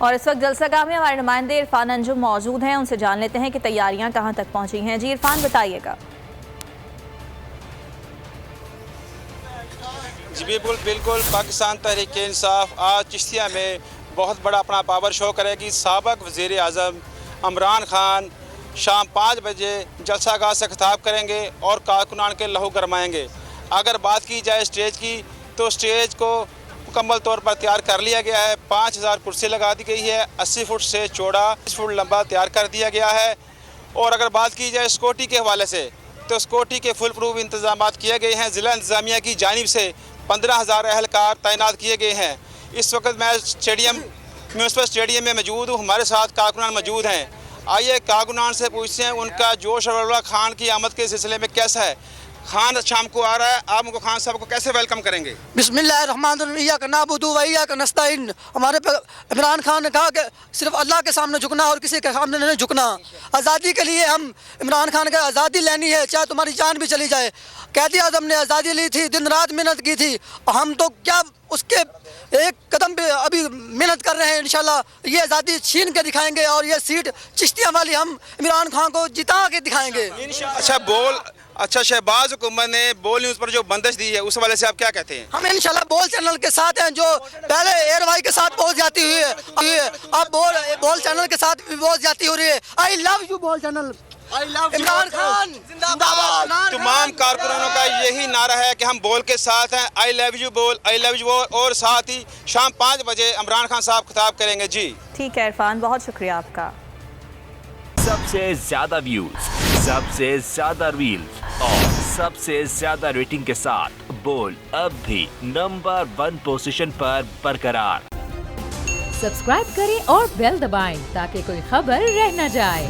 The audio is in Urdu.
اور اس وقت جلسہ میں ہمارے نمائندے عرفان انجم موجود ہیں، ان سے جان لیتے ہیں کہ تیاریاں کہاں تک پہنچی ہیں۔ جی عرفان بتائیے گا۔ جی بالکل پاکستان تحریک انصاف آج چشتیہ میں بہت بڑا اپنا پاور شو کرے گی۔ سابق وزیر اعظم عمران خان شام 5 بجے جلسہ گاہ سے خطاب کریں گے اور کارکنان کے لہو گرمائیں گے۔ اگر بات کی جائے اسٹیج کی تو اسٹیج کو مکمل طور پر تیار کر لیا گیا ہے۔ 5000 کرسی لگا دی گئی ہے، 80 فٹ سے چوڑا 20 فٹ لمبا تیار کر دیا گیا ہے۔ اور اگر بات کی جائے سیکورٹی کے حوالے سے تو سیکورٹی کے فل پروف انتظامات کیے گئے ہیں۔ ضلع انتظامیہ کی جانب سے 15000 اہلکار تعینات کیے گئے ہیں۔ اس وقت میں میونسپل اسٹیڈیم میں موجود ہوں، ہمارے ساتھ کارکنان موجود ہیں۔ آئیے کارکنان سے پوچھتے ہیں ان کا جوش اور ولولہ خان کی آمد کے سلسلے میں کیسا ہے۔ خان شام کو آ رہا ہے، آپ ان کو خان صاحب کو کیسے ویلکم کریں گے؟ بسم اللہ الرحمن الرحیم، ایاک نعبد و ایاک نستعین۔ ہمارے عمران خان نے کہا کہ صرف اللہ کے سامنے جھکنا اور کسی کے سامنے نہیں جھکنا۔ آزادی کے لیے ہم عمران خان کا آزادی لینی ہے، چاہے تمہاری جان بھی چلی جائے۔ قائد اعظم نے آزادی لی تھی، دن رات محنت کی تھی، ہم تو کیا اس کے ایک قدم پہ ابھی محنت کر رہے ہیں۔ انشاءاللہ یہ آزادی چھین کے دکھائیں گے اور یہ سیٹ چشتیہ والی ہم عمران خان کو جتا کے دکھائیں گے۔ اچھا شہباز حکومت نے بول نیوز پر جو بندش دی ہے اس حوالے سے آپ کیا کہتے ہیں؟ ہم انشاءاللہ بول چینل کے ساتھ ہیں، جو پہلے ایئر وائی کے ساتھ بہت جاتی ہوئی ہے، اب بول چینل کے ساتھ بھی بہت جاتی ہو رہی ہے۔ آئی لو یو بول چینل، عمران خان زندہ باد۔ تمام کارکنانوں کا یہی نعرہ ہے کہ ہم بول کے ساتھ ہیں، آئی لو یو بول، آئی لو یو بول، اور ساتھ ہی شام 5 بجے عمران خان صاحب خطاب کریں گے۔ جی ٹھیک ہے عرفان، بہت شکریہ آپ کا۔ سب سے زیادہ ویوز، سب سے زیادہ ریلز اور سب سے زیادہ ریٹنگ کے ساتھ بول اب بھی نمبر 1 پوزیشن پر برقرار۔ سبسکرائب کریں اور بیل دبائیں تاکہ کوئی خبر رہ نہ جائے۔